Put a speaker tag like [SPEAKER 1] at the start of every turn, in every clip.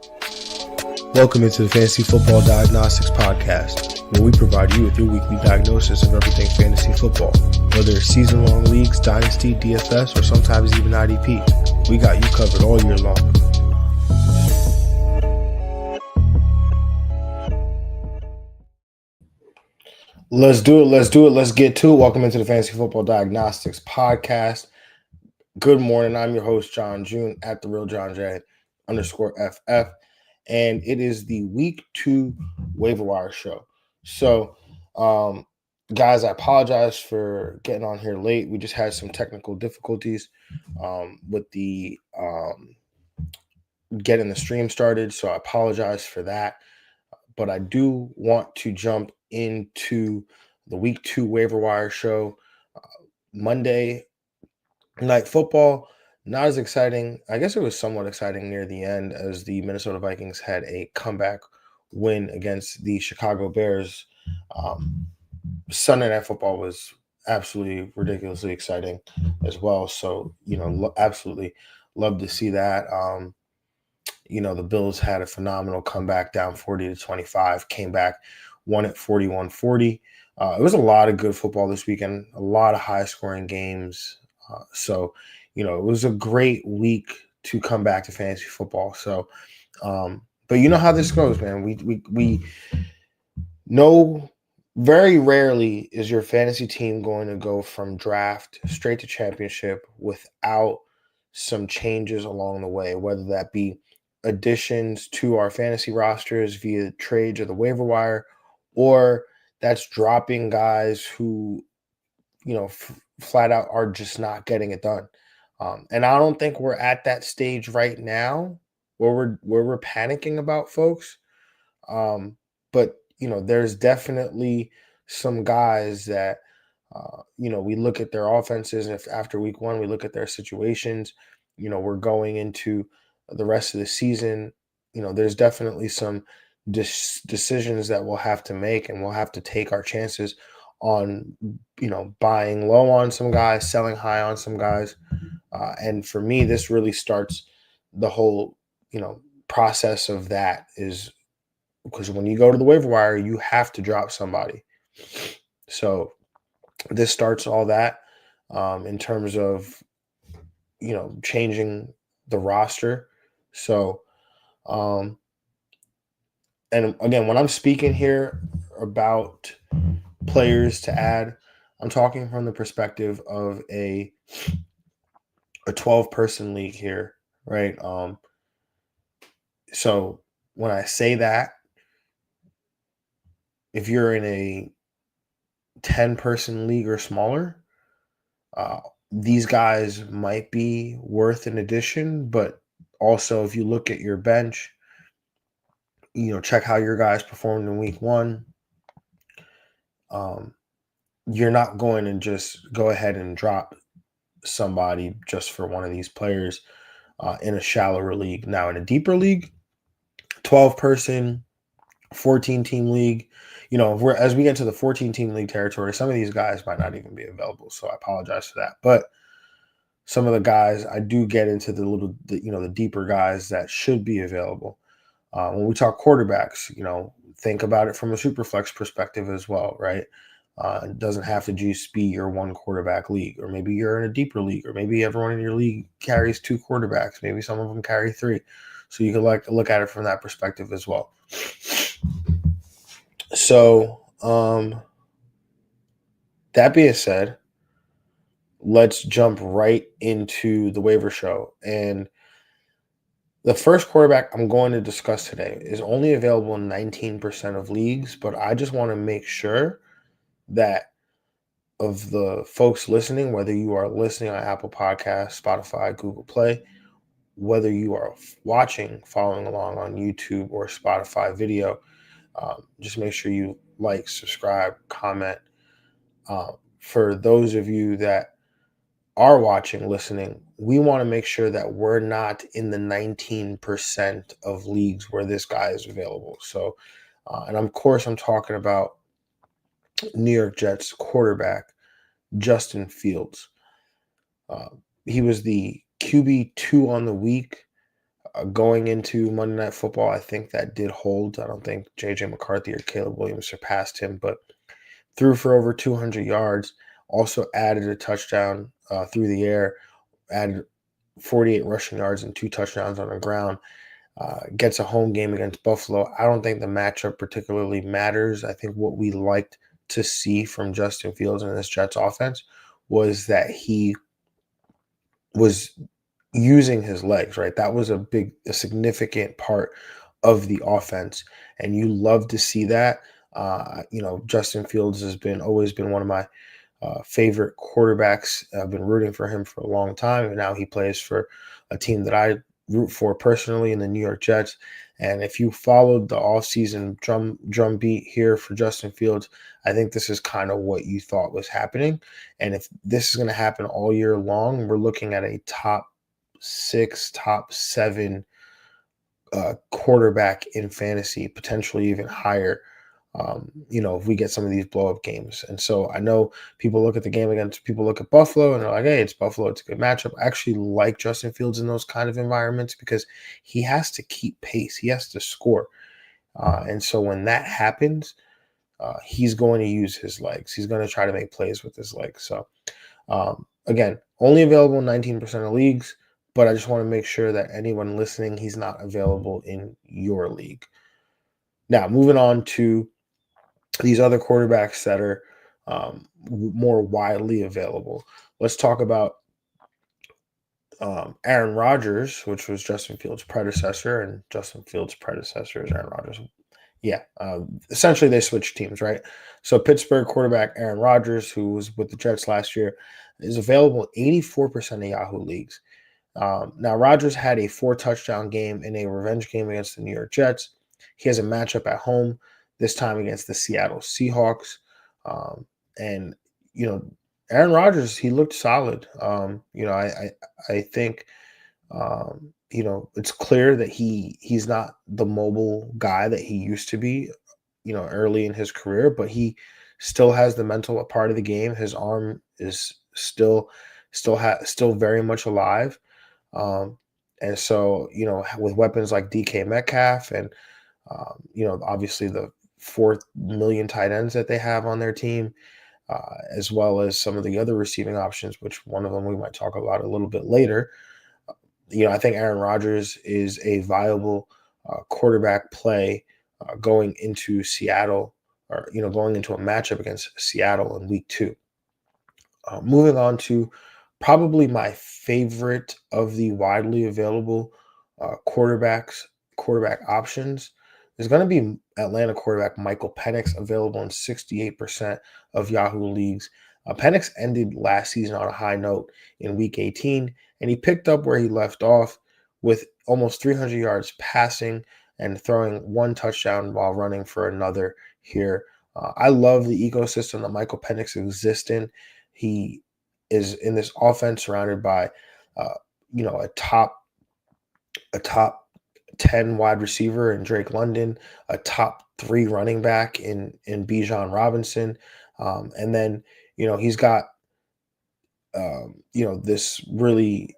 [SPEAKER 1] Welcome into the Fantasy Football Diagnostics Podcast, where we provide you with your weekly diagnosis of everything fantasy football. Whether it's season-long leagues, dynasty, DFS, or sometimes even IDP, we got you covered all year long. Let's do it. Let's get to it. Welcome into the Fantasy Football Diagnostics Podcast. Good morning. I'm your host, Jon Jeune, at the real Jon Jeune _FF. And it is the Week 2 Waiver Wire show. So, guys, I apologize for getting on here late. We just had some technical difficulties with the getting the stream started. So I apologize for that. But I do want to jump into the Week 2 Waiver Wire show. Monday Night Football. Not as exciting. I guess it was somewhat exciting near the end as the Minnesota Vikings had a comeback win against the Chicago Bears. Sunday Night Football was absolutely ridiculously exciting as well. So, absolutely love to see that. The Bills had a phenomenal comeback down 40-25, came back, won at 41-40. It was a lot of good football this weekend, a lot of high-scoring games. It was a great week to come back to fantasy football. So, but you know how this goes, man. We know very rarely is your fantasy team going to go from draft straight to championship without some changes along the way, whether that be additions to our fantasy rosters via trades or the waiver wire, or that's dropping guys who, flat out are just not getting it done. And I don't think we're at that stage right now where we're panicking about folks. But there's definitely some guys that we look at their offenses, and if after week 1 we look at their situations, we're going into the rest of the season. There's definitely some decisions that we'll have to make, and we'll have to take our chances on buying low on some guys, selling high on some guys. And for me, this really starts the whole process of that, is because when you go to the waiver wire, you have to drop somebody. So this starts all that in terms of changing the roster. So and again, when I'm speaking here about players to add, I'm talking from the perspective of a 12-person league here, right? So when I say that, if you're in a 10-person league or smaller, these guys might be worth an addition. But also, if you look at your bench, check how your guys performed in week 1. You're not going to just go ahead and drop somebody just for one of these players in a shallower league. Now, in a deeper league, 12-person, 14-team league, as we get to the 14-team league territory, some of these guys might not even be available. So I apologize for that. But some of the guys, I do get into the deeper guys that should be available. When we talk quarterbacks, think about it from a superflex perspective as well, right? It doesn't have to just be your one quarterback league, or maybe you're in a deeper league, or maybe everyone in your league carries 2 quarterbacks. Maybe some of them carry 3. So you can look at it from that perspective as well. So that being said, let's jump right into the waiver show. And the first quarterback I'm going to discuss today is only available in 19% of leagues, but I just want to make sure that of the folks listening, whether you are listening on Apple Podcasts, Spotify, Google Play, whether you are watching, following along on YouTube or Spotify video, just make sure you like, subscribe, comment. For those of you that are watching, listening, we want to make sure that we're not in the 19% of leagues where this guy is available. So, and of course, I'm talking about New York Jets quarterback Justin Fields. He was the QB2 on the week going into Monday Night Football, I think that did hold. I don't think J.J. McCarthy or Caleb Williams surpassed him, but threw for over 200 yards, also added a touchdown through the air, added 48 rushing yards and 2 touchdowns on the ground. Gets a home game against Buffalo. I don't think the matchup particularly matters. I think what we liked to see from Justin Fields in this Jets offense was that he was using his legs, right? That was a significant part of the offense, and you love to see that. Justin Fields has always been one of my favorite quarterbacks. I've been rooting for him for a long time, and now he plays for a team that I root for personally in the New York Jets. And if you followed the offseason drum beat here for Justin Fields, I think this is kind of what you thought was happening. And if this is going to happen all year long, we're looking at a top 6, top 7 quarterback in fantasy, potentially even higher. If we get some of these blow up games. And so I know people look at Buffalo and they're like, hey, it's Buffalo. It's a good matchup. I actually like Justin Fields in those kind of environments because he has to keep pace. He has to score. And so when that happens, he's going to use his legs. He's going to try to make plays with his legs. So again, only available in 19% of leagues, but I just want to make sure that anyone listening, he's not available in your league. Now, moving on to these other quarterbacks that are more widely available. Let's talk about Aaron Rodgers, which was Justin Fields' predecessor, and Justin Fields' predecessor is Aaron Rodgers. Yeah, essentially they switched teams, right? So Pittsburgh quarterback Aaron Rodgers, who was with the Jets last year, is available in 84% of Yahoo leagues. Now, Rodgers had a 4-touchdown game in a revenge game against the New York Jets. He has a matchup at home, this time against the Seattle Seahawks. And, Aaron Rodgers, he looked solid. I think, it's clear that he's not the mobile guy that he used to be, early in his career, but he still has the mental part of the game. His arm is still very much alive. And so, with weapons like DK Metcalf and, obviously the 4 million tight ends that they have on their team, as well as some of the other receiving options, which one of them we might talk about a little bit later. I think Aaron Rodgers is a viable quarterback play going into Seattle or, going into a matchup against Seattle in week 2. Moving on to probably my favorite of the widely available quarterback options is going to be Atlanta quarterback Michael Penix, available in 68% of Yahoo leagues. Penix ended last season on a high note in Week 18, and he picked up where he left off with almost 300 yards passing and throwing 1 touchdown while running for another here. I love the ecosystem that Michael Penix exists in. He is in this offense surrounded by, a top 10 wide receiver in Drake London, a top 3 running back in Bijan Robinson, and then he's got this really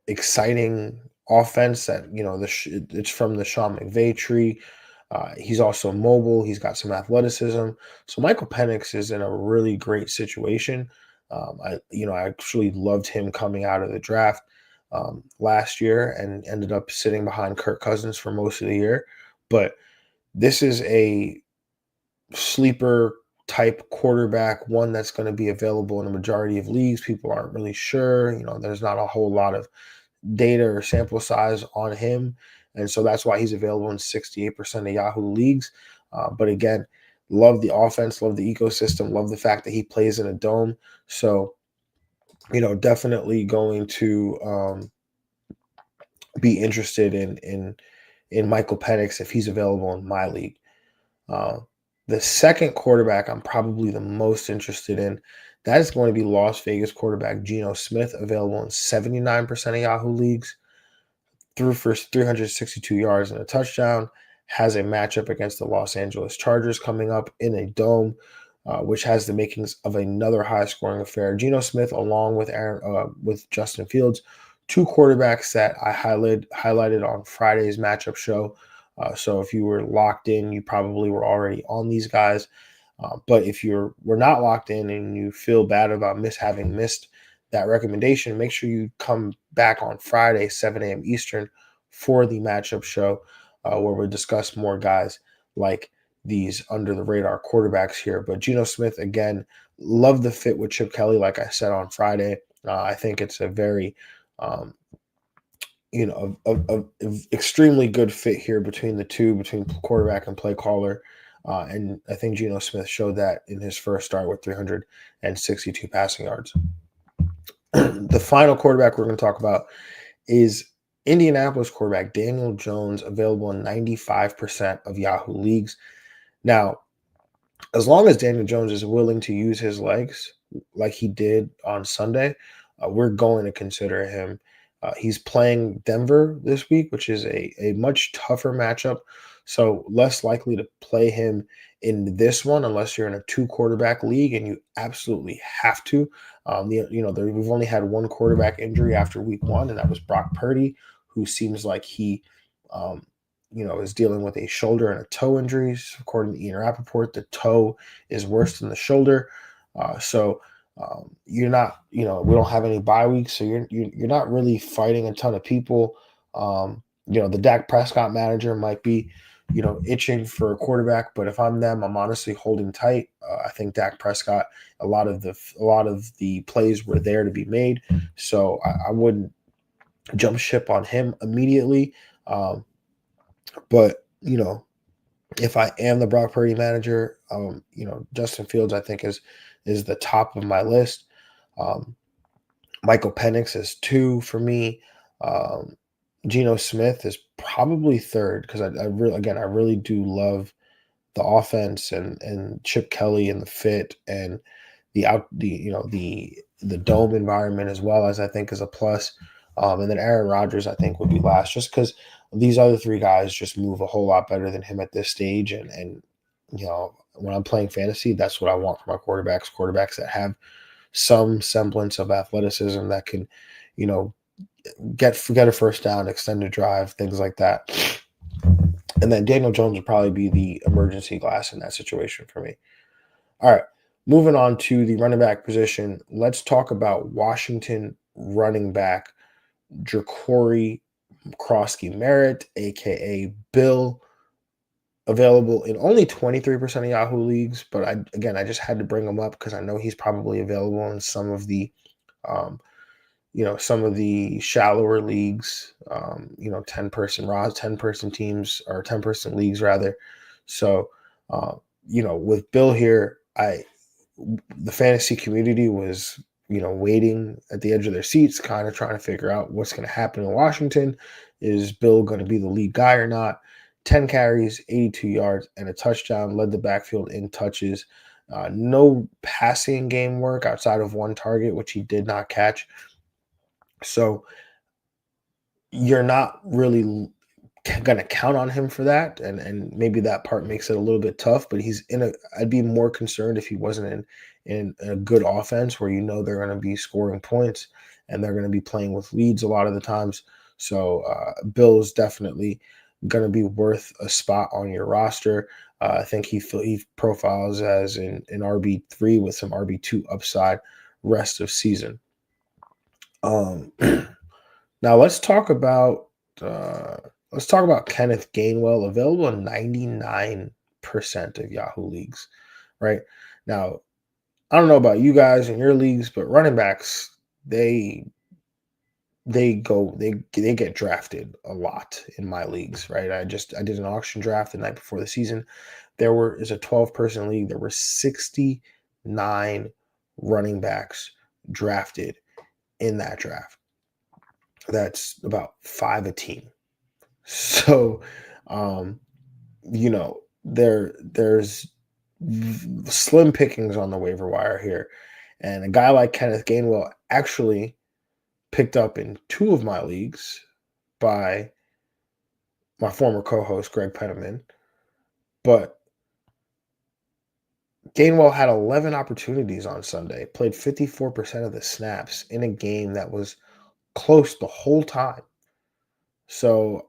[SPEAKER 1] exciting offense that it's from the Sean McVay tree. He's also mobile. He's got some athleticism. So Michael Penix is in a really great situation. I actually loved him coming out of the draft last year and ended up sitting behind Kirk Cousins for most of the year. But this is a sleeper type quarterback, one that's going to be available in a majority of leagues. People aren't really sure. There's not a whole lot of data or sample size on him. And so that's why he's available in 68% of Yahoo leagues. But again, love the offense, love the ecosystem, love the fact that he plays in a dome. So, definitely going to be interested in Michael Penix if he's available in my league. The second quarterback I'm probably the most interested in, that is going to be Las Vegas quarterback Geno Smith, available in 79% of Yahoo leagues. Threw for 362 yards and a touchdown. Has a matchup against the Los Angeles Chargers coming up in a dome, which has the makings of another high-scoring affair. Geno Smith, along with with Justin Fields, two quarterbacks that I highlighted on Friday's matchup show. So if you were locked in, you probably were already on these guys. But if were not locked in and you feel bad about having missed that recommendation, make sure you come back on Friday, 7 a.m. Eastern, for the matchup show, where we discuss more guys like these under the radar quarterbacks here. But Geno Smith, again, love the fit with Chip Kelly, like I said on Friday. I think it's a very um, extremely good fit here between the two, between quarterback and play caller. And I think Geno Smith showed that in his first start with 362 passing yards. The final quarterback we're going to talk about is Indianapolis quarterback Daniel Jones, available in 95% of Yahoo leagues. Now, as long as Daniel Jones is willing to use his legs like he did on Sunday, we're going to consider him. He's playing Denver this week, which is a much tougher matchup. So less likely to play him in this one unless you're in a two quarterback league and you absolutely have to. We've only had one quarterback injury after week one, and that was Brock Purdy, who seems like he um, is dealing with a shoulder and a toe injuries. According to Ian Rappaport, the toe is worse than the shoulder. You're not, we don't have any bye weeks, so you're not really fighting a ton of people. The Dak Prescott manager might be, itching for a quarterback, but if I'm them, I'm honestly holding tight. I think Dak Prescott, a lot of the plays were there to be made, so I wouldn't jump ship on him immediately. But if I am the Brock Purdy manager, Justin Fields, I think is the top of my list. Michael Penix is 2 for me. Geno Smith is probably 3rd because I really do love the offense and Chip Kelly and the fit and the dome environment as well, as I think is a plus. And then Aaron Rodgers, I think, would be last, just because these other three guys just move a whole lot better than him at this stage. And when I'm playing fantasy, that's what I want for my quarterbacks that have some semblance of athleticism that can, get a first down, extend a drive, things like that. And then Daniel Jones would probably be the emergency glass in that situation for me. All right, moving on to the running back position. Let's talk about Washington running back Jacory Krosky-Merritt, a.k.a. Bill, available in only 23% of Yahoo leagues. But I just had to bring him up because I know he's probably available in some of the shallower leagues, 10-person teams, or 10-person leagues rather. So, with Bill here, the fantasy community was, waiting at the edge of their seats, kind of trying to figure out what's going to happen in Washington. Is Bill going to be the lead guy or not? 10 carries, 82 yards, and a touchdown, led the backfield in touches. No passing game work outside of one target, which he did not catch. So you're not really going to count on him for that. And maybe that part makes it a little bit tough, but I'd be more concerned if he wasn't in a good offense where they're going to be scoring points and they're going to be playing with leads a lot of the times. So Bill is definitely going to be worth a spot on your roster. I think he profiles as an RB3 with some RB2 upside rest of season. Now let's talk about Kenneth Gainwell, available in 99% of Yahoo leagues. Right now, I don't know about you guys in your leagues, but running backs they get drafted a lot in my leagues. Right, I did an auction draft the night before the season. Is a 12-person league. There were 69 running backs drafted in that draft. That's about 5 a team. So, there's slim pickings on the waiver wire here. And a guy like Kenneth Gainwell actually picked up in 2 of my leagues by my former co-host, Greg Penniman. But Gainwell had 11 opportunities on Sunday, played 54% of the snaps in a game that was close the whole time. So,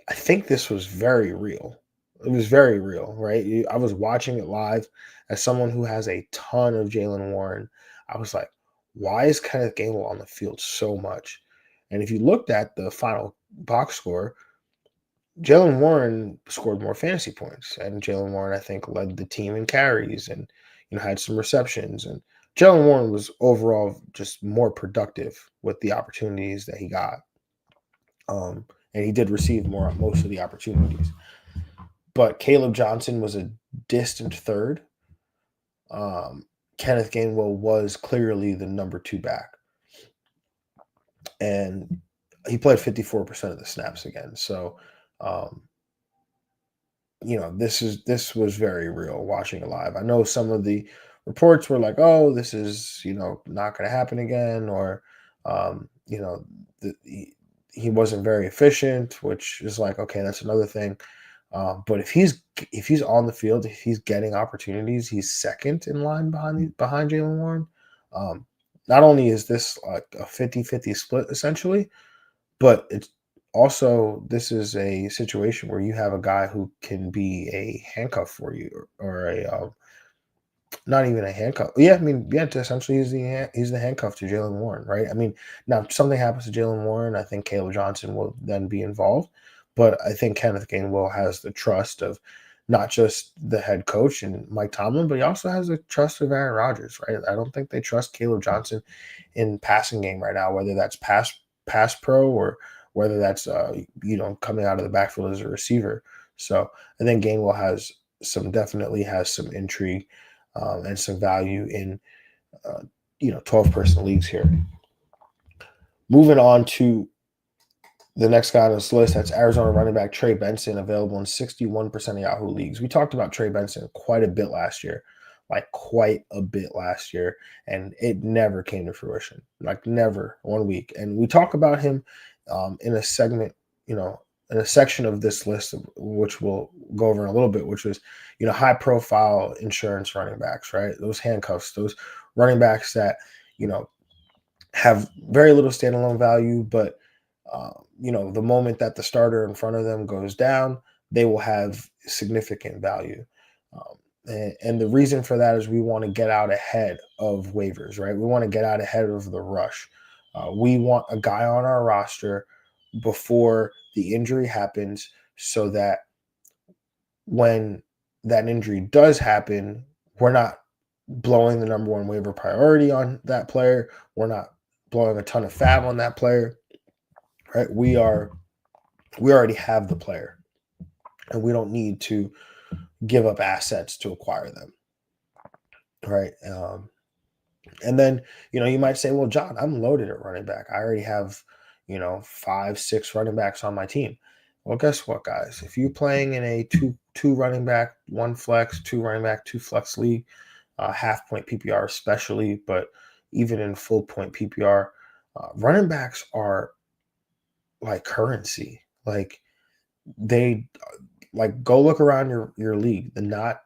[SPEAKER 1] I think this was very real. It was very real, right? I was watching it live as someone who has a ton of Jalen Warren. I was like, why is Kenneth Gainwell on the field so much? And if you looked at the final box score, Jalen Warren scored more fantasy points, and Jalen Warren, I think, led the team in carries and had some receptions. And Jalen Warren was overall just more productive with the opportunities that he got. And he did receive more on most of the opportunities. But Caleb Johnson was a distant third. Kenneth Gainwell was clearly the number 2 back, and he played 54% of the snaps again. So, um, this was very real watching it live. I know some of the reports were like, "Oh, this is not going to happen again," or um, you know, he wasn't very efficient, which is like, okay, that's another thing. But if he's on the field, if he's getting opportunities, he's second in line behind Jalen Warren. Um, Not only is this like a 50-50 split essentially, but it's also this is a situation where you have a guy who can be a handcuff for you, or a not even a handcuff. Yeah, I mean, yeah, essentially he's the handcuff to Jalen Warren, right? I mean, now if something happens to Jalen Warren, I think Caleb Johnson will then be involved. But I think Kenneth Gainwell has the trust of not just the head coach and Mike Tomlin, but he also has the trust of Aaron Rodgers, right? I don't think they trust Caleb Johnson in passing game right now, whether that's pass pro or whether that's coming out of the backfield as a receiver. So I think Gainwell definitely has some intrigue and some value in 12-person leagues here. Moving on to the next guy on this list, that's Arizona running back Trey Benson, available in 61% of Yahoo leagues. We talked about Trey Benson quite a bit last year, and it never came to fruition, like never 1 week. And we talk about him in a segment, in a section of this list, which we'll go over in a little bit, which was, high profile insurance running backs, right? Those handcuffs, those running backs that, have very little standalone value, but the moment that the starter in front of them goes down, they will have significant value. And the reason for that is we want to get out ahead of waivers, right? We want to get out ahead of the rush. We want a guy on our roster before the injury happens, so that when that injury does happen, we're not blowing the number 1 waiver priority on that player. We're not blowing a ton of fab on that player, right? We already have the player, and we don't need to give up assets to acquire them, right? And then, you might say, well, John, I'm loaded at running back. I already have, 5-6 running backs on my team. Well, guess what, guys? If you're playing in a two running back, 1 flex, 2 running back, 2 flex league, half point PPR especially, but even in full point PPR, running backs are like currency. Like they go look around your league. Not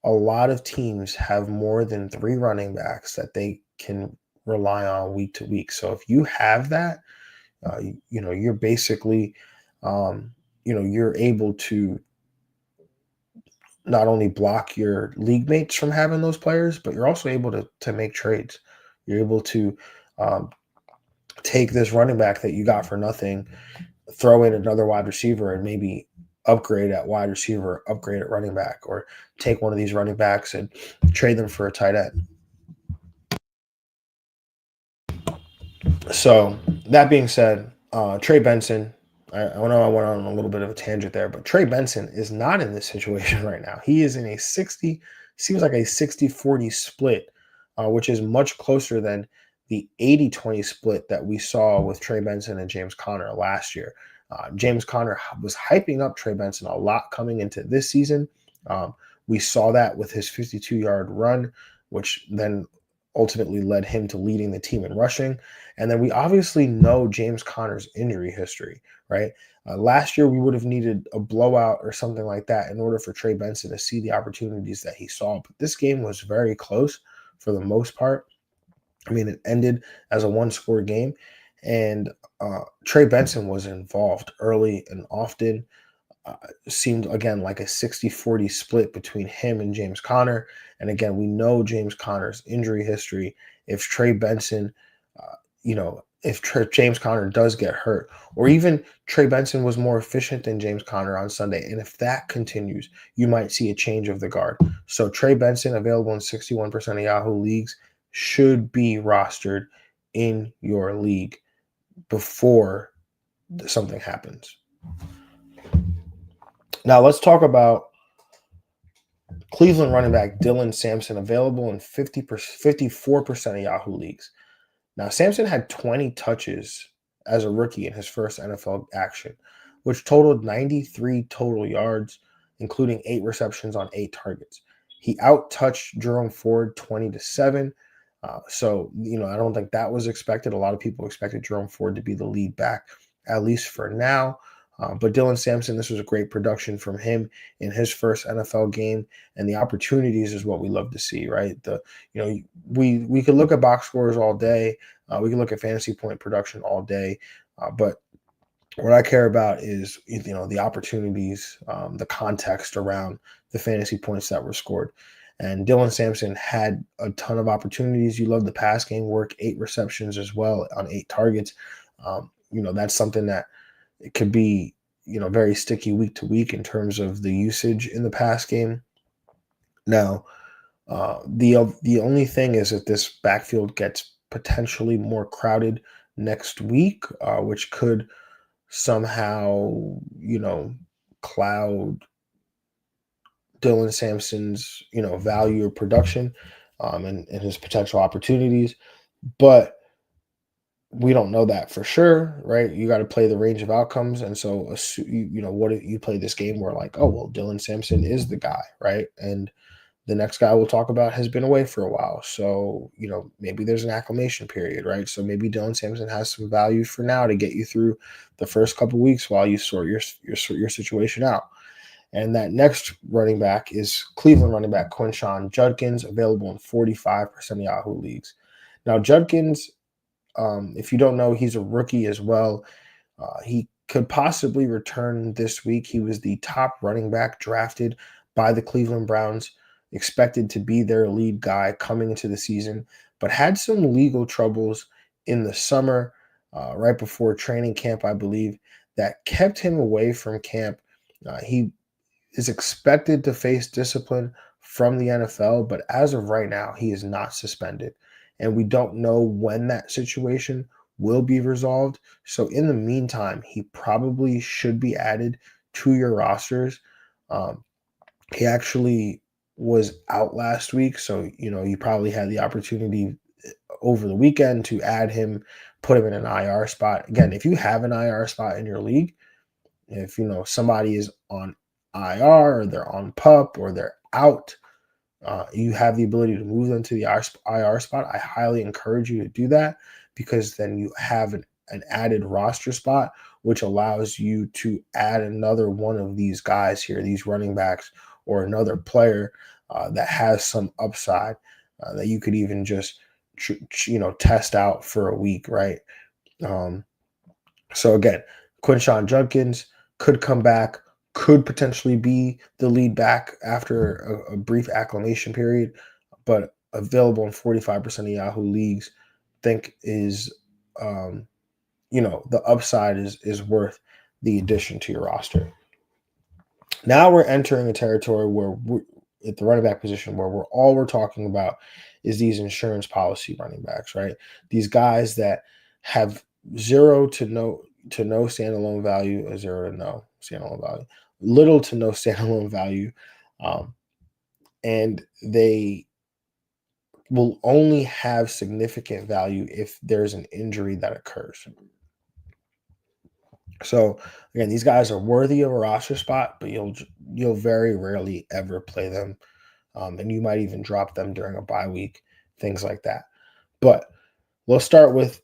[SPEAKER 1] a lot of teams have more than 3 running backs that they can rely on week to week. So if you have that, you're basically, you're able to not only block your league mates from having those players, but you're also able to make trades. You're able to take this running back that you got for nothing, throw in another wide receiver, and maybe upgrade at wide receiver, upgrade at running back, or take one of these running backs and trade them for a tight end. So that being said, Trey Benson, I know I went on a little bit of a tangent there, but Trey Benson is not in this situation right now. He is in a 60-40 split, which is much closer than the 80-20 split that we saw with Trey Benson and James Conner last year. James Conner was hyping up Trey Benson a lot coming into this season. We saw that with his 52-yard run, which then ultimately led him to leading the team in rushing. And then we obviously know James Conner's injury history, right? Last year, we would have needed a blowout or something like that in order for Trey Benson to see the opportunities that he saw. But this game was very close for the most part. I mean, it ended as a one-score game, and Trey Benson was involved early and often. uh, Seemed again like a 60-40 split between him and James Conner. And again, we know James Conner's injury history. If Trey Benson, if James Conner does get hurt, or even Trey Benson was more efficient than James Conner on Sunday, and if that continues, you might see a change of the guard. So Trey Benson, available in 61% of Yahoo leagues, should be rostered in your league before something happens. Now let's talk about Cleveland running back Dylan Sampson, available in 54% of Yahoo leagues. Now, Sampson had 20 touches as a rookie in his first NFL action, which totaled 93 total yards, including 8 receptions on 8 targets. He out-touched Jerome Ford 20-7. I don't think that was expected. A lot of people expected Jerome Ford to be the lead back, at least for now. But Dylan Sampson, this was a great production from him in his first NFL game, and the opportunities is what we love to see, right? We could look at box scores all day, we can look at fantasy point production all day, but what I care about is the opportunities, the context around the fantasy points that were scored. And Dylan Sampson had a ton of opportunities. You love the pass game work, 8 receptions as well on 8 targets. That's something that it could be, very sticky week to week in terms of the usage in the pass game. Now, the only thing is that this backfield gets potentially more crowded next week, which could somehow, cloud Dylan Sampson's, value or production, and his potential opportunities. But we don't know that for sure, right? You got to play the range of outcomes. And so, what if you play this game where, like, oh, well, Dylan Sampson is the guy, right? And the next guy we'll talk about has been away for a while. So, maybe there's an acclimation period, right? So maybe Dylan Sampson has some value for now to get you through the first couple weeks while you sort your situation out. And that next running back is Cleveland running back Jon Jeune, available in 45% of Yahoo leagues. Now, Judkins, if you don't know, he's a rookie as well. He could possibly return this week. He was the top running back drafted by the Cleveland Browns, expected to be their lead guy coming into the season, but had some legal troubles in the summer, right before training camp, I believe, that kept him away from camp. He is expected to face discipline from the NFL, but as of right now, he is not suspended. And we don't know when that situation will be resolved. So in the meantime, he probably should be added to your rosters. He actually was out last week, so you probably had the opportunity over the weekend to add him, put him in an IR spot. Again, if you have an IR spot in your league, if somebody is on IR or they're on PUP or they're out, you have the ability to move them to the IR spot. I highly encourage you to do that, because then you have an added roster spot, which allows you to add another one of these guys here, these running backs, or another player that has some upside that you could even just test out for a week, right? So again, Quinshon Judkins could come back, could potentially be the lead back after a brief acclimation period, but available in 45% of Yahoo leagues. Think is, the upside is worth the addition to your roster. Now we're entering a territory where we're at the running back position, where we're talking about is these insurance policy running backs, right? These guys that have zero to no standalone value, or zero to no standalone value, little to no standalone value, and they will only have significant value if there's an injury that occurs. So again, these guys are worthy of a roster spot, but you'll very rarely ever play them, and you might even drop them during a bye week, things like that. But we'll start with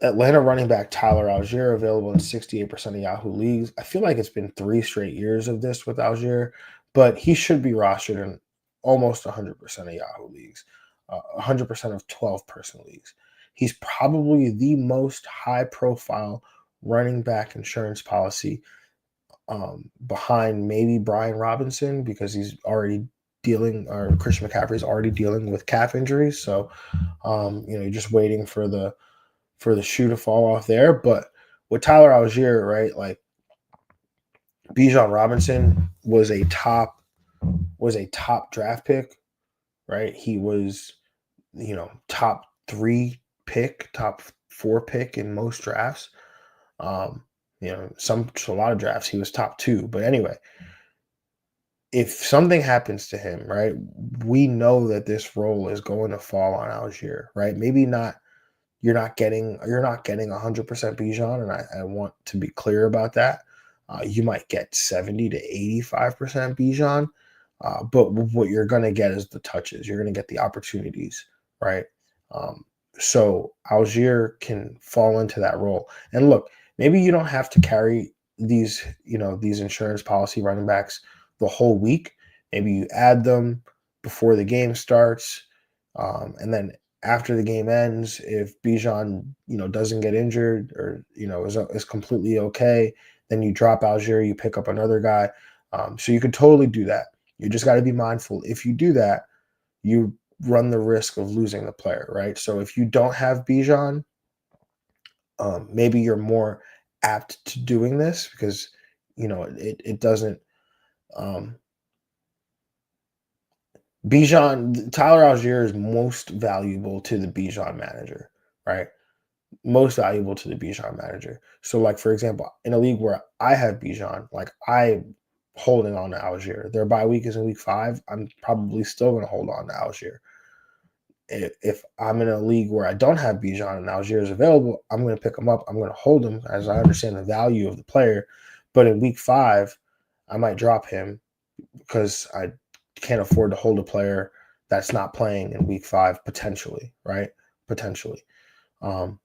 [SPEAKER 1] Atlanta running back Tyler Algier, available in 68% of Yahoo leagues. I feel like it's been 3 straight years of this with Algier, but he should be rostered in almost 100% of Yahoo leagues. 100% of 12-person leagues. He's probably the most high-profile running back insurance policy, behind maybe Brian Robinson, because he's already dealing, or Christian McCaffrey's already dealing with calf injuries. So, you're just waiting for the shoe to fall off there. But with Tyler Algier, right, like Bijan Robinson was a top draft pick, right? He was, top 3 pick, top 4 pick in most drafts. Um, a lot of drafts he was top 2. But anyway, if something happens to him, right, we know that this role is going to fall on Algier, right? Maybe not. You're not getting 100% Bijan, and I want to be clear about that. You might get 70 to 85% Bijan, but what you're going to get is the touches. You're going to get the opportunities, right? Um, so Algier can fall into that role. And look, maybe you don't have to carry these insurance policy running backs the whole week. Maybe you add them before the game starts, and then after the game ends, if Bijan, doesn't get injured, or, is completely okay, then you drop Algier, you pick up another guy. So you could totally do that. You just got to be mindful. If you do that, you run the risk of losing the player, right? So if you don't have Bijan, maybe you're more apt to doing this, because it doesn't. Um, Tyler Algier is most valuable to the Bijan manager, right? Most valuable to the Bijan manager. So, like, for example, in a league where I have Bijan, like, I'm holding on to Algier. Their bye week is in week 5. I'm probably still going to hold on to Algier. If I'm in a league where I don't have Bijan and Algier is available, I'm going to pick him up. I'm going to hold him, as I understand the value of the player. But in week 5, I might drop him because I can't afford to hold a player that's not playing in week 5, potentially, right? Potentially. Um,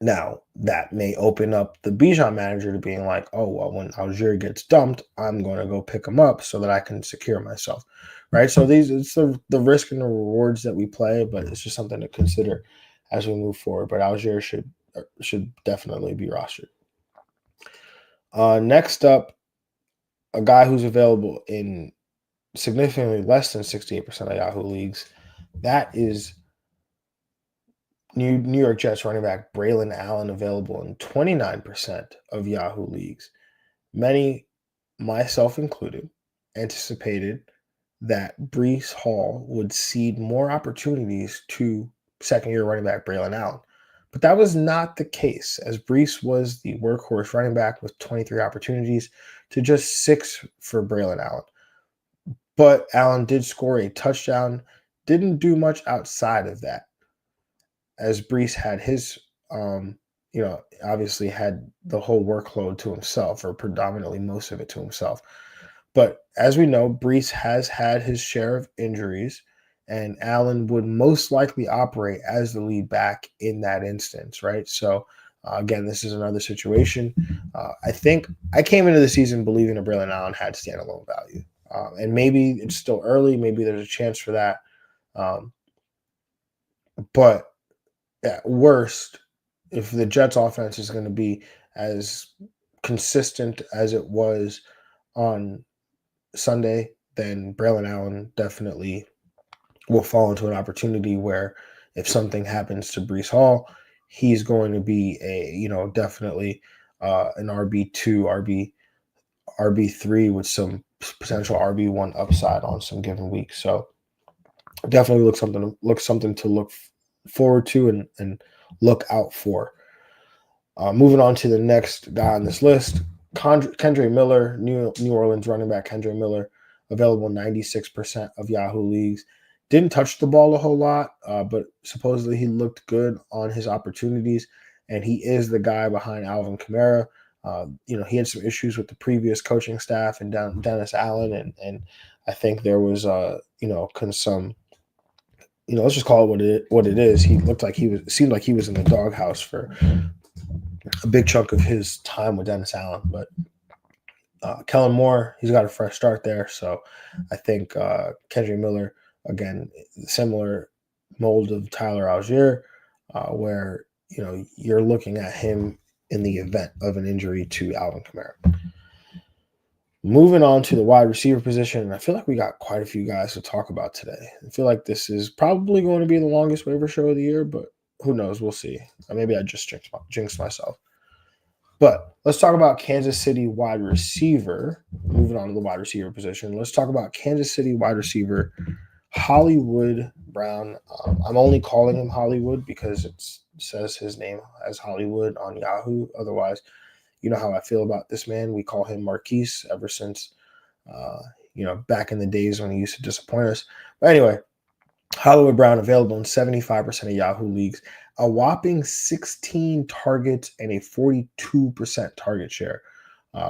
[SPEAKER 1] Now, that may open up the Bijan manager to being like, oh, well, when Algier gets dumped, I'm going to go pick him up so that I can secure myself, right? So it's the risk and the rewards that we play, but it's just something to consider as we move forward. But Algier should definitely be rostered. Next up, a guy who's available in significantly less than 68% of Yahoo leagues. That is New York Jets running back Braylon Allen, available in 29% of Yahoo leagues. Many, myself included, anticipated that Breece Hall would cede more opportunities to second-year running back Braylon Allen. But that was not the case, as Breece was the workhorse running back with 23 opportunities to just 6 for Braylon Allen. But Allen did score a touchdown, didn't do much outside of that, as Breece had his, obviously had the whole workload to himself, or predominantly most of it to himself. But as we know, Breece has had his share of injuries, and Allen would most likely operate as the lead back in that instance, right? So, again, this is another situation. I think I came into the season believing that Braylon Allen had standalone value. And maybe it's still early. Maybe there's a chance for that. But at worst, if the Jets offense is going to be as consistent as it was on Sunday, then Braylon Allen definitely will fall into an opportunity where, if something happens to Breece Hall, he's going to be definitely an RB2, RB3 with some potential RB1 upside on some given week. So definitely something to look forward to and look out for. Moving on to the next guy on this list, Kendre Miller, New Orleans running back Kendre Miller, available 96% of Yahoo leagues. Didn't touch the ball a whole lot, but supposedly he looked good on his opportunities, and he is the guy behind Alvin Kamara. He had some issues with the previous coaching staff and Dennis Allen, and I think there was some, let's just call it what it is. He seemed like he was in the doghouse for a big chunk of his time with Dennis Allen. But Kellen Moore, he's got a fresh start there. So I think Kendre Miller, again, similar mold of Tyler Algier, where you're looking at him in the event of an injury to Alvin Kamara. Moving on to the wide receiver position, and I feel like we got quite a few guys to talk about today. I feel like this is probably going to be the longest waiver show of the year, but who knows? We'll see. Maybe I just jinxed myself. But let's talk about Kansas City wide receiver. Moving on to the wide receiver position, let's talk about Kansas City wide receiver Hollywood Brown. I'm only calling him Hollywood because it says his name as Hollywood on Yahoo. Otherwise, you know how I feel about this man. We call him Marquise ever since, back in the days when he used to disappoint us. But anyway, Hollywood Brown available in 75% of Yahoo leagues, a whopping 16 targets and a 42% target share.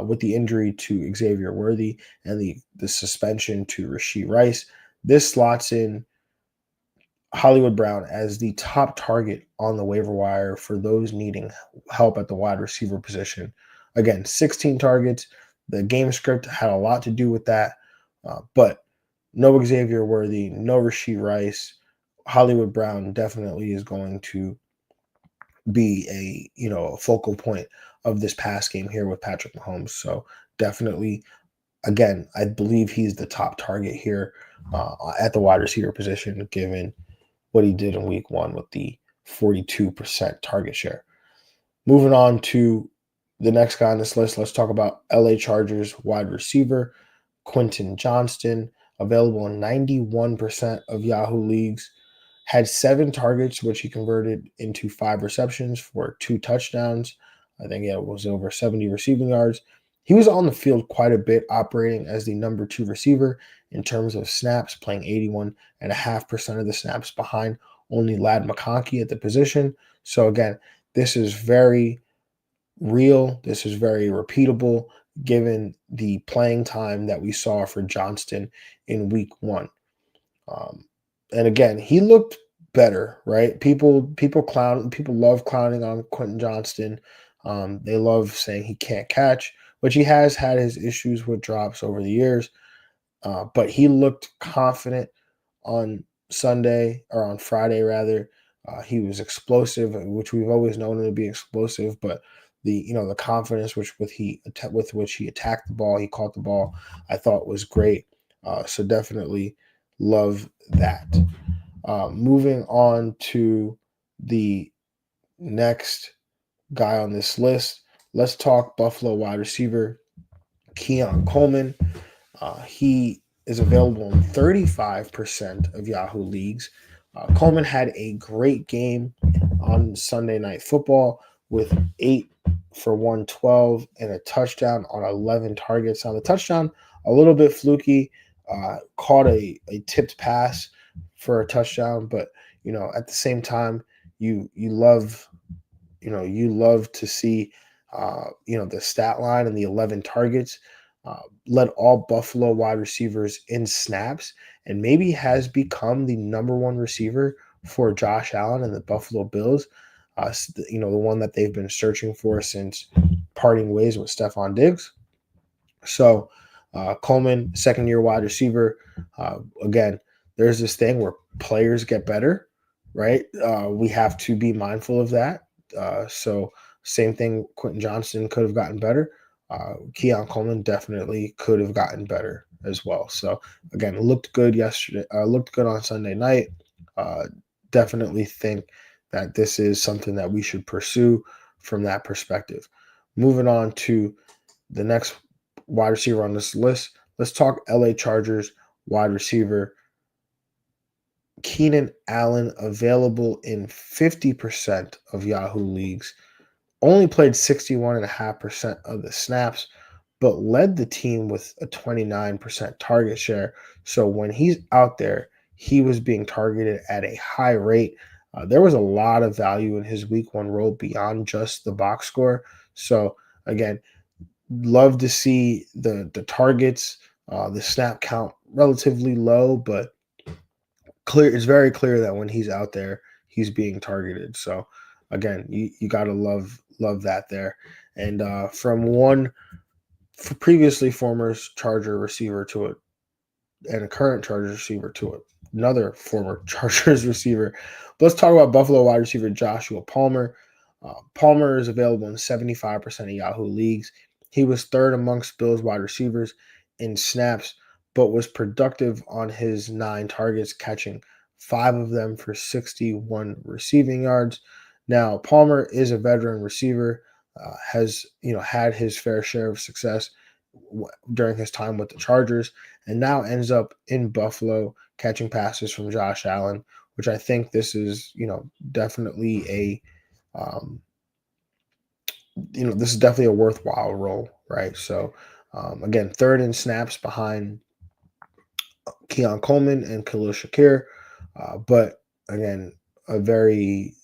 [SPEAKER 1] With the injury to Xavier Worthy and the suspension to Rashee Rice, this slots in Hollywood Brown as the top target on the waiver wire for those needing help at the wide receiver position. Again, 16 targets. The game script had a lot to do with that, but no Xavier Worthy, no Rashee Rice. Hollywood Brown definitely is going to be a focal point of this pass game here with Patrick Mahomes. So definitely, again, I believe he's the top target here at the wide receiver position, given what he did in week 1 with the 42% target share. Moving on to the next guy on this list, let's talk about LA Chargers wide receiver Quentin Johnston, available in 91% of Yahoo leagues. Had 7 targets, which he converted into 5 receptions for 2 touchdowns. I think it was over 70 receiving yards. He was on the field quite a bit, operating as the number 2 receiver in terms of snaps, playing 81.5% of the snaps behind only Ladd McConkey at the position. So again, this is very real. This is very repeatable, given the playing time that we saw for Johnston in week 1. And again, he looked better, right? People love clowning on Quentin Johnston. They love saying he can't catch, which he has had his issues with drops over the years. But he looked confident on Sunday, or on Friday rather. He was explosive, which we've always known him to be explosive, but the confidence with which he attacked the ball, he caught the ball, I thought was great. So definitely love that. Moving on to the next guy on this list, let's talk Buffalo wide receiver Keon Coleman. He is available in 35% of Yahoo leagues. Coleman had a great game on Sunday Night Football with 8 for 112 and a touchdown on 11 targets. On the touchdown, a little bit fluky, caught a tipped pass for a touchdown, but at the same time, you love to see the stat line and the 11 targets. Led all Buffalo wide receivers in snaps, and maybe has become the number 1 receiver for Josh Allen and the Buffalo Bills. The one that they've been searching for since parting ways with Stephon Diggs. So Coleman, second-year wide receiver. Again, there's this thing where players get better, right? We have to be mindful of that. So same thing, Quentin Johnston could have gotten better. Keon Coleman definitely could have gotten better as well. So again, looked good yesterday. Looked good on Sunday night. Definitely think that this is something that we should pursue from that perspective. Moving on to the next wide receiver on this list, let's talk LA Chargers wide receiver Keenan Allen, available in 50% of Yahoo leagues. Only played 61.5% of the snaps, but led the team with a 29% target share. So when he's out there, he was being targeted at a high rate. There was a lot of value in his week 1 role beyond just the box score. So again, love to see the targets, the snap count relatively low, but it's very clear that when he's out there, he's being targeted. So again, you got to love that there. And from one previously former Charger receiver to it, and a current Charger receiver to it, another former Chargers receiver. But let's talk about Buffalo wide receiver Joshua Palmer. Palmer is available in 75% of Yahoo leagues. He was third amongst Bills wide receivers in snaps, but was productive on his 9 targets, catching 5 of them for 61 receiving yards. Now, Palmer is a veteran receiver, has had his fair share of success during his time with the Chargers, and now ends up in Buffalo catching passes from Josh Allen, which I think this is definitely um, this is definitely a worthwhile role, right? So again, third in snaps behind Keon Coleman and Khalil Shakir, but again, a very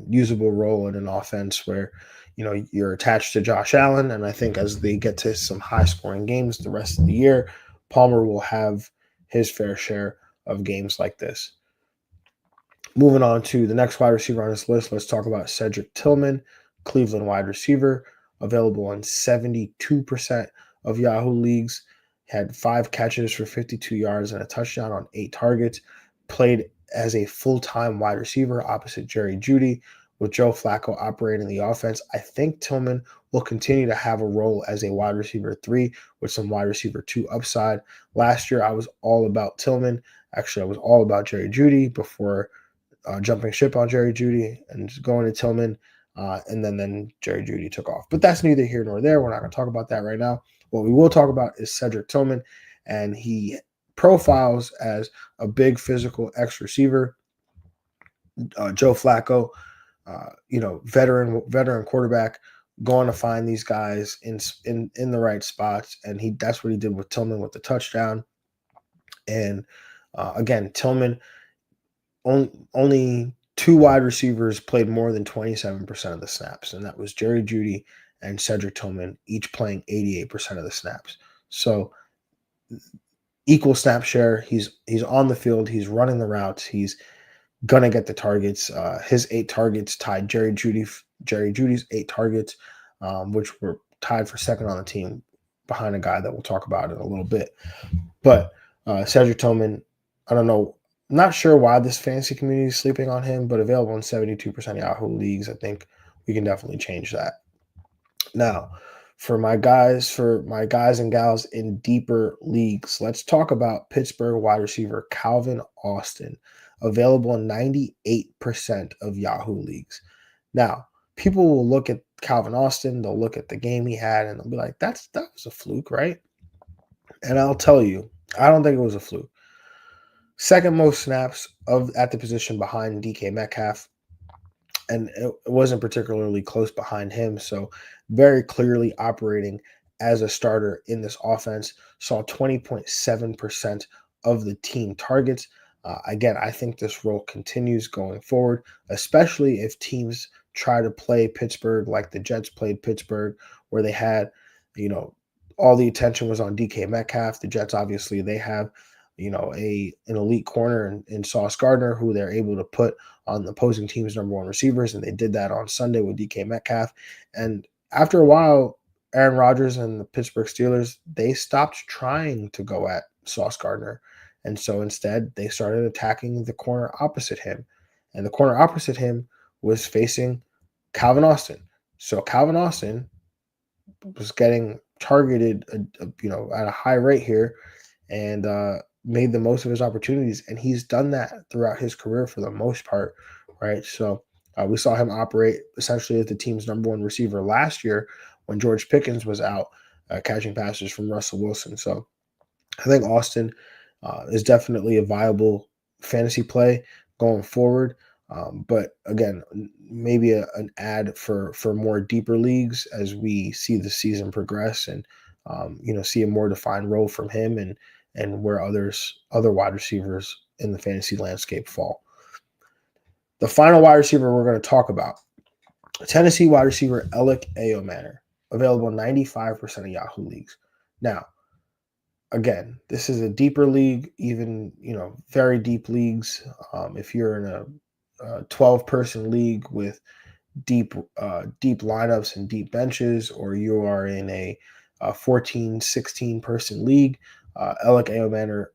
[SPEAKER 1] usable role in an offense where you're attached to Josh Allen, and I think as they get to some high-scoring games the rest of the year, Palmer will have his fair share of games like this. Moving on to the next wide receiver on this list, let's talk about Cedric Tillman, Cleveland wide receiver, available on 72% of Yahoo leagues. Had 5 catches for 52 yards and a touchdown on 8 targets. Played as a full-time wide receiver opposite Jerry Jeudy, with Joe Flacco operating the offense. I think Tillman will continue to have a role as a wide receiver 3 with some wide receiver 2 upside. Last year, I was all about Tillman. Actually, I was all about Jerry Jeudy before jumping ship on Jerry Jeudy and going to Tillman, and then Jerry Jeudy took off. But that's neither here nor there. We're not going to talk about that right now. What we will talk about is Cedric Tillman, and he profiles as a big physical X receiver. Joe Flacco, veteran quarterback, going to find these guys in the right spots, and that's what he did with Tillman with the touchdown. And again, Tillman. Only 2 wide receivers played more than 27% of the snaps, and that was Jerry Jeudy and Cedric Tillman, each playing 88% of the snaps. So equal snap share. He's on the field. He's running the routes. He's gonna get the targets. His 8 targets tied Jerry Jeudy's 8 targets, which were tied for second on the team behind a guy that we'll talk about in a little bit. But Cedric Tillman, I don't know. I'm not sure why this fantasy community is sleeping on him, but available in 72% of Yahoo leagues. I think we can definitely change that. Now, for my guys and gals in deeper leagues, let's talk about Pittsburgh wide receiver Calvin Austin, available in 98% of Yahoo leagues. Now, people will look at Calvin Austin, they'll look at the game he had, and they'll be like, that was a fluke, right? And I'll tell you, I don't think it was a fluke. Second most snaps at the position behind DK Metcalf, and it wasn't particularly close behind him. So very clearly operating as a starter in this offense. Saw 20.7% of the team targets. Again, I think this role continues going forward, especially if teams try to play Pittsburgh like the Jets played Pittsburgh, where they had, all the attention was on DK Metcalf. The Jets, obviously, they have, an elite corner in Sauce Gardner, who they're able to put on the opposing team's number 1 receivers, and they did that on Sunday with DK Metcalf. And after a while, Aaron Rodgers and the Pittsburgh Steelers, they stopped trying to go at Sauce Gardner. And so instead, they started attacking the corner opposite him. And the corner opposite him was facing Calvin Austin. So Calvin Austin was getting targeted, at a high rate here, and made the most of his opportunities. And he's done that throughout his career for the most part, right? So we saw him operate essentially as the team's number 1 receiver last year when George Pickens was out catching passes from Russell Wilson. So I think Austin is definitely a viable fantasy play going forward. But again, maybe an ad for more deeper leagues as we see the season progress and see a more defined role from him and where other wide receivers in the fantasy landscape fall. The final wide receiver we're going to talk about, Tennessee wide receiver Alec Ayomanor, available in 95% of Yahoo leagues. Now, again, this is a deeper league, even very deep leagues. If you're in a 12-person league with deep lineups and deep benches, or you are in a 14, 16-person league, Alec Ayomanor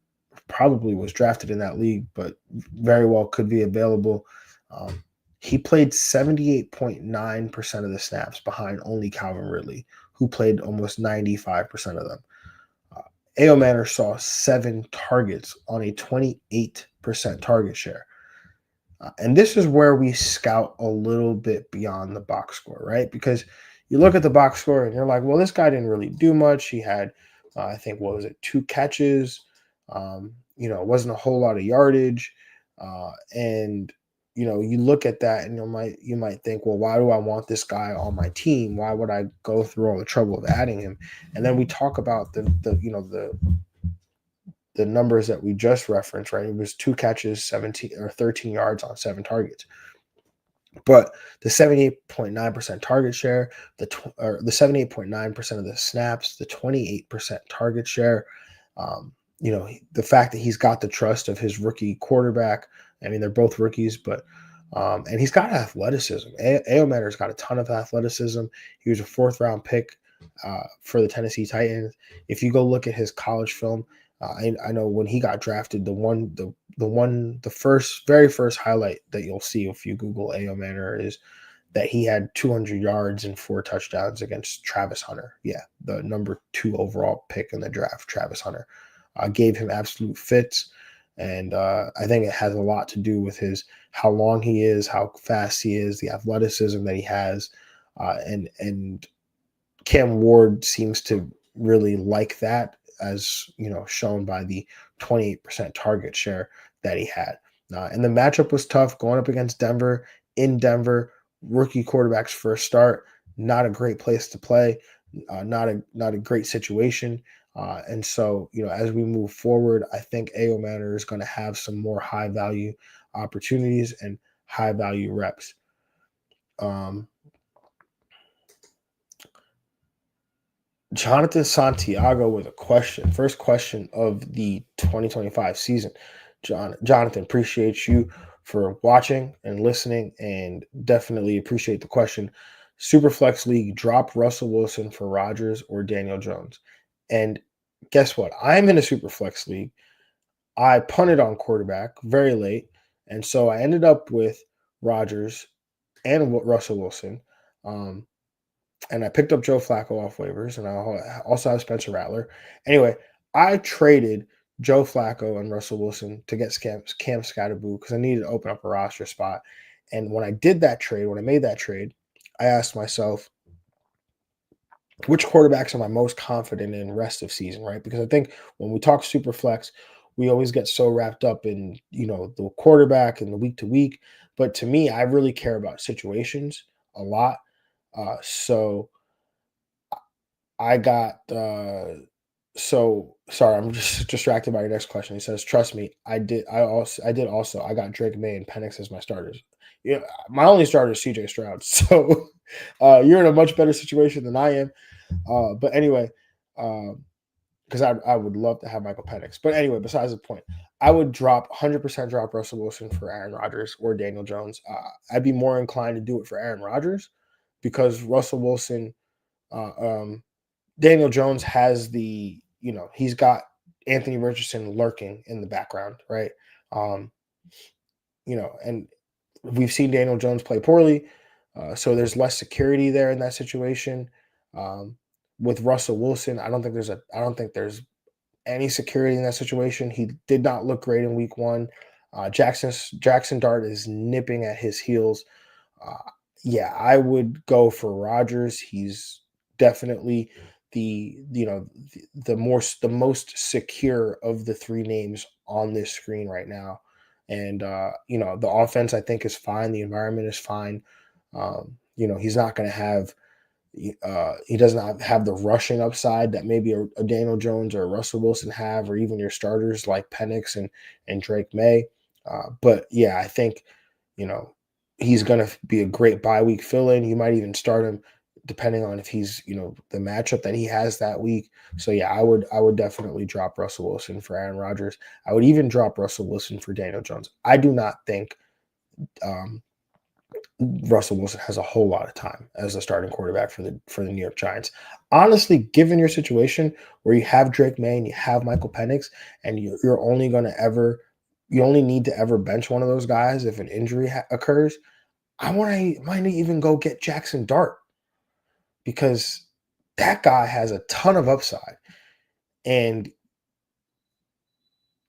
[SPEAKER 1] probably was drafted in that league, but very well could be available. Um, he played 78.9% of the snaps behind only Calvin Ridley, who played almost 95% of them. Uh, A.O. Manor saw 7 targets on a 28% target share. And this is where we scout a little bit beyond the box score, right? Because you look at the box score and you're like, well, this guy didn't really do much. He had, I think, what was it, 2 catches. It wasn't a whole lot of yardage. And you look at that and you might think, well, why do I want this guy on my team? Why would I go through all the trouble of adding him? And then we talk about the numbers that we just referenced, right? It was 2 catches, 17 or 13 yards on 7 targets. But the 78.9% target share, the 78.9% of the snaps, the 28% target share, the fact that he's got the trust of his rookie quarterback. I mean, they're both rookies, but and he's got athleticism. Aomaner's got a ton of athleticism. He was a 4th-round pick for the Tennessee Titans. If you go look at his college film, I know when he got drafted, the very first highlight that you'll see if you Google A.O. Manor is that he had 200 yards and 4 touchdowns against Travis Hunter. Yeah, the number 2 overall pick in the draft, Travis Hunter, gave him absolute fits. And I think it has a lot to do with how long he is, how fast he is, the athleticism that he has, and Cam Ward seems to really like that, as shown by the 28% target share that he had. And the matchup was tough going up against Denver in Denver. Rookie quarterback's first start, not a great place to play, not a great situation. And so, as we move forward, I think A.O. Manor is going to have some more high value opportunities and high value reps. Jonathan Santiago with a question. First question of the 2025 season. Jonathan, appreciate you for watching and listening, and definitely appreciate the question. Superflex League, drop Russell Wilson for Rodgers or Daniel Jones. And guess what? I'm in a Superflex League. I punted on quarterback very late, and so I ended up with Rodgers and Russell Wilson. And I picked up Joe Flacco off waivers, and I also have Spencer Rattler. Anyway, I traded Joe Flacco and Russell Wilson to get Cam Scatterboo because I needed to open up a roster spot. And when I made that trade, I asked myself, which quarterbacks am I most confident in rest of season, right? Because I think when we talk super flex, we always get so wrapped up in, the quarterback and the week to week. But to me, I really care about situations a lot. So I got so sorry, I'm just distracted by your next question. He says, trust me, I did also I got Drake May and Penix as my starters. Yeah, my only starter is CJ Stroud. So you're in a much better situation than I am. But anyway, because I would love to have Michael Penix. But anyway, besides the point, I would 100% drop Russell Wilson for Aaron Rodgers or Daniel Jones. I'd be more inclined to do it for Aaron Rodgers because Russell Wilson, Daniel Jones has he's got Anthony Richardson lurking in the background, right? And we've seen Daniel Jones play poorly, so there's less security there in that situation. With Russell Wilson, I don't think there's any security in that situation. He did not look great in week 1. Jackson Dart is nipping at his heels. Yeah, I would go for Rodgers. He's definitely the most secure of the 3 names on this screen right now. And the offense I think is fine. The environment is fine. He's not going to have he does not have the rushing upside that maybe a Daniel Jones or a Russell Wilson have, or even your starters like Penix and Drake May. But yeah, I think he's going to be a great bye week fill-in. You might even start him depending on if he's the matchup that he has that week. So yeah, I would definitely drop Russell Wilson for Aaron Rodgers. I would even drop Russell Wilson for Daniel Jones. I do not think Russell Wilson has a whole lot of time as a starting quarterback for the New York Giants. Honestly, given your situation where you have Drake May and you have Michael Penix, and you're only going to ever you only need to ever bench one of those guys if an injury occurs. Might even go get Jackson Dart because that guy has a ton of upside, and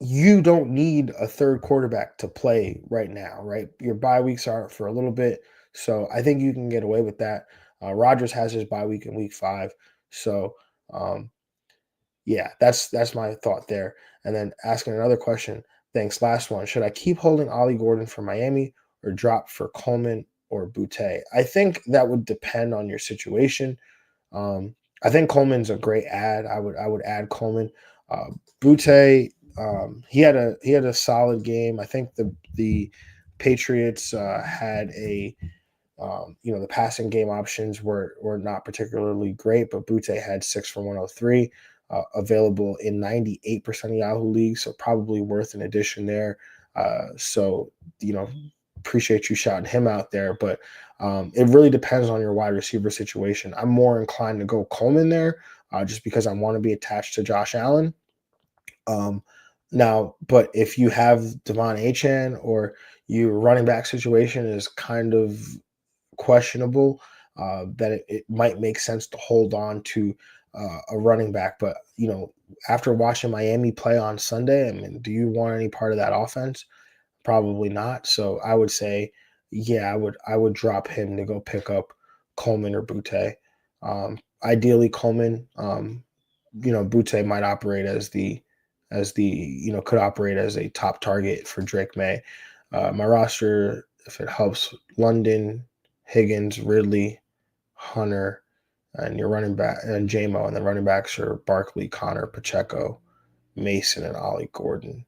[SPEAKER 1] you don't need a third quarterback to play right now, right? Your bye weeks are for a little bit, so I think you can get away with that. Rodgers has his bye week in week 5, so um, yeah, that's my thought there. And then asking another question. Thanks. Last one. Should I keep holding Ollie Gordon for Miami or drop for Coleman or Boutte? I think that would depend on your situation. I think Coleman's a great add. I would add Coleman. Uh, Butte, he had a solid game. I think the Patriots had the passing game options were not particularly great, but Butte had 6 for 103, available in 98% of Yahoo leagues, so probably worth an addition there. So you know, appreciate you shouting him out there, but it really depends on your wide receiver situation. I'm more inclined to go Coleman there, just because I want to be attached to Josh Allen. Um, Now, but if you have Devon Achan or your running back situation is kind of questionable, that it might make sense to hold on to a running back. But after watching Miami play on Sunday, I mean, do you want any part of that offense? Probably not. So I would say, yeah, I would drop him to go pick up Coleman or Butte. Ideally, Coleman. Butte might operate as the could operate as a top target for Drake May. My roster, if it helps, London, Higgins, Ridley, Hunter, and your running back and JMO, and the running backs are Barkley, Connor, Pacheco, Mason, and Ollie Gordon.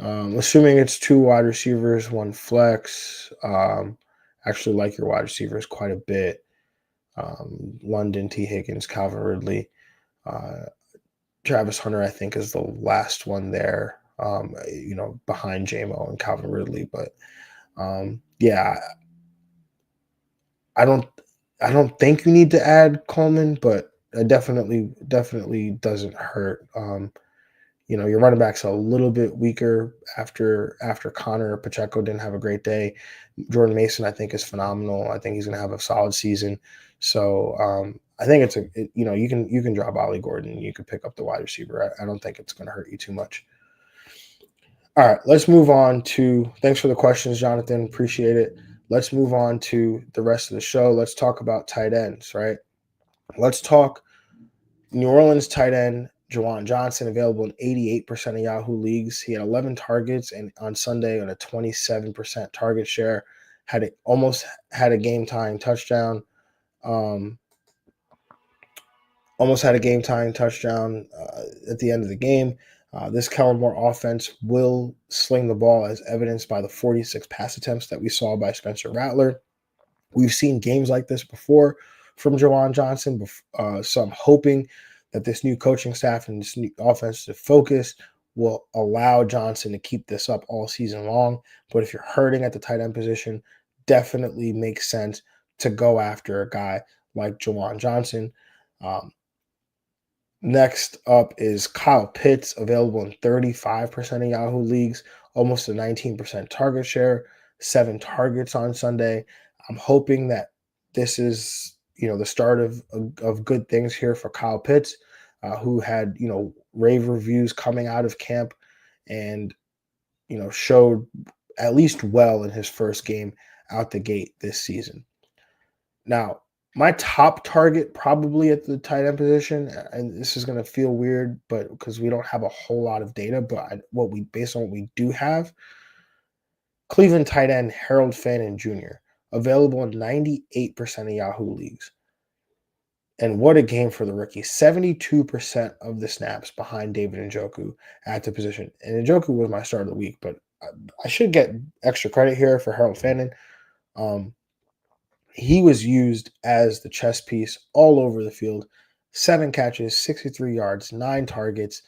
[SPEAKER 1] Assuming it's 2 wide receivers, 1 flex. Actually like your wide receivers quite a bit. London, T. Higgins, Calvin Ridley. Uh, Travis Hunter, I think, is the last one there, behind JMO and Calvin Ridley. But yeah, I don't I don't think you need to add Coleman, but it definitely doesn't hurt. Your running back's a little bit weaker after Connor. Pacheco didn't have a great day. Jordan Mason, I think, is phenomenal. I think he's going to have a solid season. So I think you can drop Ollie Gordon. You could pick up the wide receiver. I don't think it's going to hurt you too much. All right, let's move on to. Thanks for the questions, Jonathan. Appreciate it. Let's move on to the rest of the show. Let's talk about tight ends, right? Let's talk New Orleans tight end Jon Johnson, available in 88% of Yahoo leagues. He had 11 targets and on Sunday on a 27% target share. Almost had a game tying touchdown. Um, Almost had a game tying touchdown at the end of the game. This Kellen Moore offense will sling the ball, as evidenced by the 46 pass attempts that we saw by Spencer Rattler. We've seen games like this before from Jon Johnson, so I'm hoping that this new coaching staff and this new offensive focus will allow Johnson to keep this up all season long. But if you're hurting at the tight end position, definitely makes sense to go after a guy like Jon Johnson. Next up is Kyle Pitts, available in 35% of Yahoo leagues, almost a 19% target share, 7 targets on Sunday. I'm hoping that this is, the start of good things here for Kyle Pitts, who had, rave reviews coming out of camp and, showed at least well in his first game out the gate this season. Now, my top target probably at the tight end position, and this is going to feel weird, but because we don't have a whole lot of data, but based on what we do have, Cleveland tight end Harold Fannin Jr., available in 98% of Yahoo leagues. And what a game for the rookie. 72% of the snaps behind David Njoku at the position. And Njoku was my start of the week, but I should get extra credit here for Harold Fannin. He was used as the chess piece all over the field. 7 catches, 63 yards, 9 targets.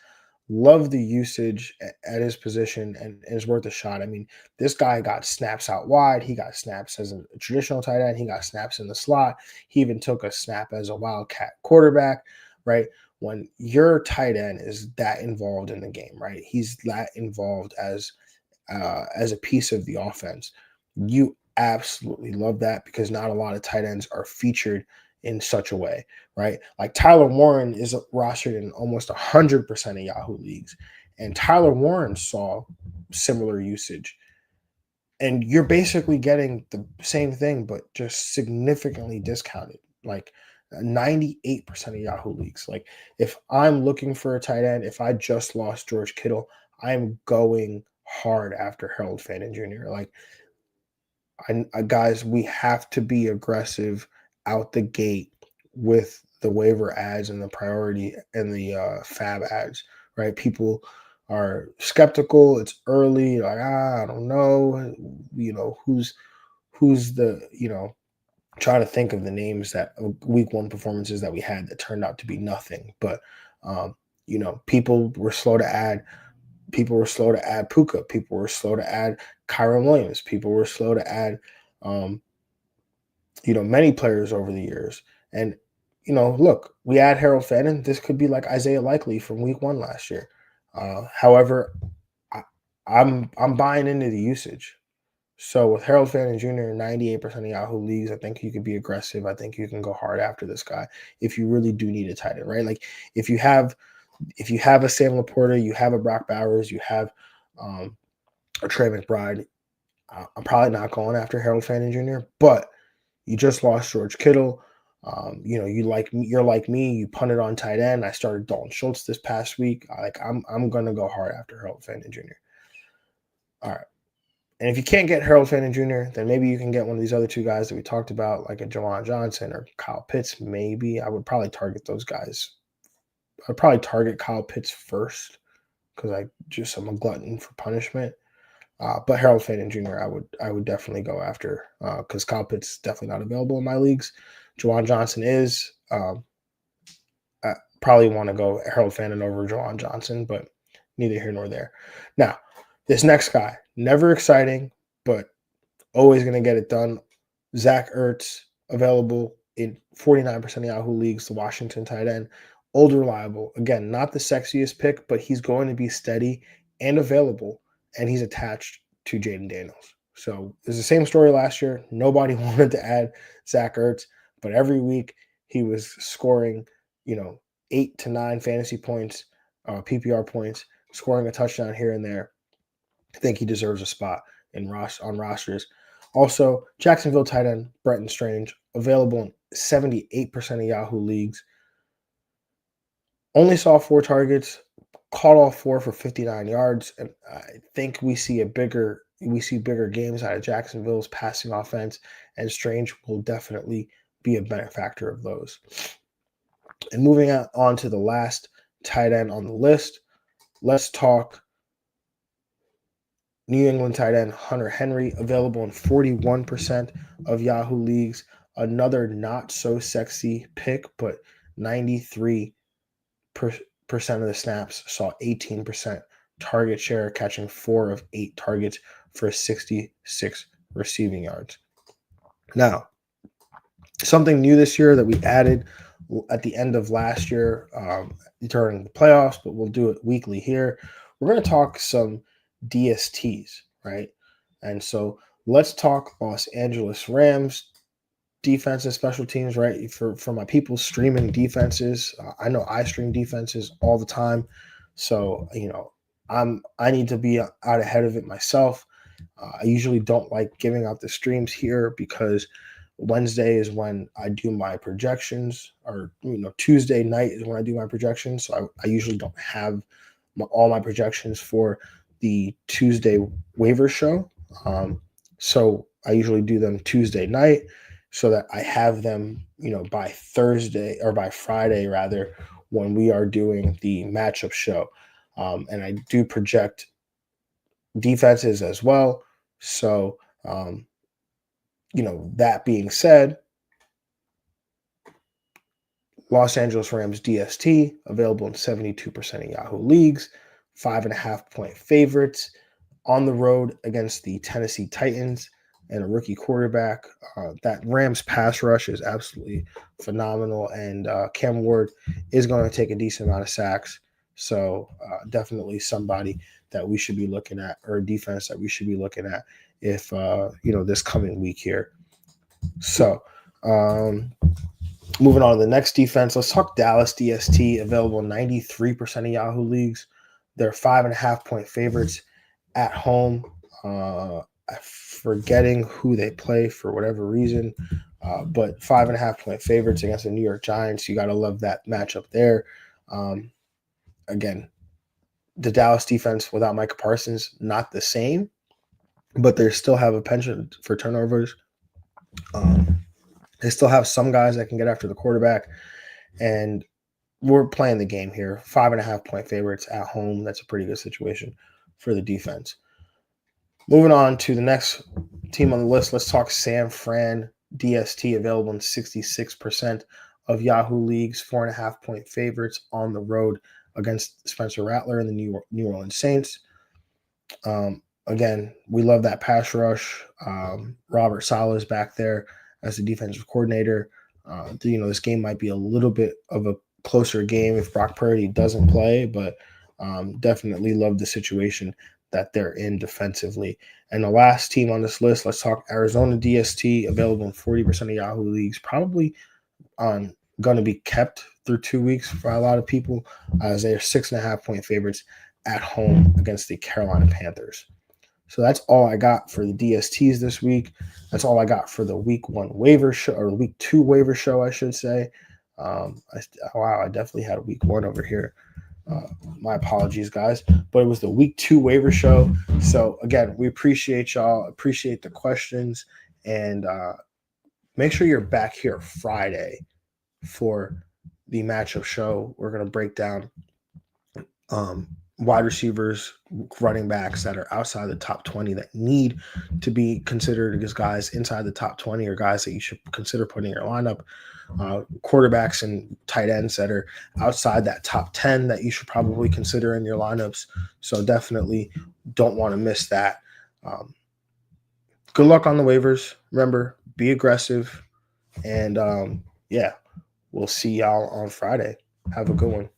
[SPEAKER 1] love the usage at his position, and is worth a shot. I mean, this guy got snaps out wide. He got snaps as a traditional tight end. He got snaps in the slot. He even took a snap as a wildcat quarterback, right? When your tight end is that involved in the game, right? He's that involved as a piece of the offense. You absolutely love that because not a lot of tight ends are featured in such a way, right? Like Tyler Warren is rostered in almost 100% of Yahoo leagues, and Tyler Warren saw similar usage. And you're basically getting the same thing, but just significantly discounted. Like 98% of Yahoo leagues. Like if I'm looking for a tight end, if I just lost George Kittle, I'm going hard after Harold Fannin Jr. Like guys, we have to be aggressive out the gate with the waiver ads and the priority and the fab ads, right? People are skeptical. It's early, like I don't know, who's the try to think of the names that week one performances that we had that turned out to be nothing. But people were slow to add. People were slow to add Puka. People were slow to add Kyron Williams. People were slow to add, um, many players over the years. And, look, we add Harold Fannin. This could be like Isaiah Likely from week one last year. However, I, I'm buying into the usage. So with Harold Fannin Jr., 98% of Yahoo leagues, I think you could be aggressive. I think you can go hard after this guy if you really do need a tight end, right? Like if you have a Sam Laporta, you have a Brock Bowers, you have a Trey McBride, I'm probably not going after Harold Fannin Jr., but you just lost George Kittle. You're like me. You punted on tight end. I started Dalton Schultz this past week. I'm gonna go hard after Harold Fannin Jr. All right. And if you can't get Harold Fannin Jr., then maybe you can get one of these other two guys that we talked about, like a Jon Johnson or Kyle Pitts. Maybe I would probably target those guys. I'd probably target Kyle Pitts first because I'm a glutton for punishment. But Harold Fannin Jr. I would definitely go after because Kyle Pitts is definitely not available in my leagues. Jon Johnson is. I probably want to go Harold Fannin over Jon Johnson, but neither here nor there. Now, this next guy, never exciting, but always going to get it done. Zach Ertz, available in 49% of Yahoo leagues, the Washington tight end. Old reliable. Again, not the sexiest pick, but he's going to be steady and available, and he's attached to Jaden Daniels. So it's the same story last year. Nobody wanted to add Zach Ertz, but every week he was scoring, 8 to 9 fantasy points, PPR points, scoring a touchdown here and there. I think he deserves a spot on rosters. Also, Jacksonville tight end Brenton Strange, available in 78% of Yahoo leagues. Only saw 4 targets, caught all 4 for 59 yards, and I think we see bigger games out of Jacksonville's passing offense, and Strange will definitely be a benefactor of those. And moving on to the last tight end on the list, let's talk New England tight end Hunter Henry, available in 41% of Yahoo leagues. Another not so sexy pick, but 93% of the snaps saw 18% target share, catching 4 of 8 targets for 66 receiving yards. Now, something new this year that we added at the end of last year during the playoffs, but we'll do it weekly here. We're going to talk some DSTs, right? And so let's talk Los Angeles Rams defense and special teams, right? For my people streaming defenses, I know I stream defenses all the time, so I need to be out ahead of it myself. I usually don't like giving out the streams here because Wednesday is when I do my projections, or Tuesday night is when I do my projections. So I usually don't have all my projections for the Tuesday waiver show. So I usually do them Tuesday night so that I have them, by Thursday or by Friday rather, when we are doing the matchup show. And I do project defenses as well. So, that being said, Los Angeles Rams DST, available in 72% of Yahoo leagues, 5.5-point favorites on the road against the Tennessee Titans and a rookie quarterback. That Rams pass rush is absolutely phenomenal, and Cam Ward is going to take a decent amount of sacks. So definitely somebody that we should be looking at, or a defense that we should be looking at if, this coming week here. So moving on to the next defense, let's talk Dallas DST, available in 93% of Yahoo leagues. They're 5.5-point favorites at home. Forgetting who they play for whatever reason, but 5.5-point favorites against the New York Giants. You got to love that matchup there. Again, the Dallas defense without Micah Parsons, not the same, but they still have a penchant for turnovers. They still have some guys that can get after the quarterback, and we're playing the game here. 5.5-point favorites at home. That's a pretty good situation for the defense. Moving on to the next team on the list, let's talk San Fran DST, available in 66% of Yahoo leagues, 4.5-point favorites on the road against Spencer Rattler and the New Orleans Saints. Again, we love that pass rush. Robert Saleh is back there as the defensive coordinator. This game might be a little bit of a closer game if Brock Purdy doesn't play, but definitely love the situation that they're in defensively. And the last team on this list, let's talk Arizona DST, available in 40% of Yahoo leagues, probably going to be kept through 2 weeks for a lot of people, as they are 6.5-point favorites at home against the Carolina Panthers. So that's all I got for the DSTs this week. That's all I got for the week 1 waiver show, or week 2 waiver show, I should say. I definitely had a week 1 over here. My apologies, guys, but it was the week 2 waiver show. So again, we appreciate y'all, appreciate the questions, and make sure you're back here Friday for the matchup show. We're going to break down wide receivers, running backs that are outside the top 20 that need to be considered as guys inside the top 20, or guys that you should consider putting in your lineup. Quarterbacks and tight ends that are outside that top 10 that you should probably consider in your lineups. So definitely don't want to miss that. Good luck on the waivers. Remember, be aggressive. And we'll see y'all on Friday. Have a good one.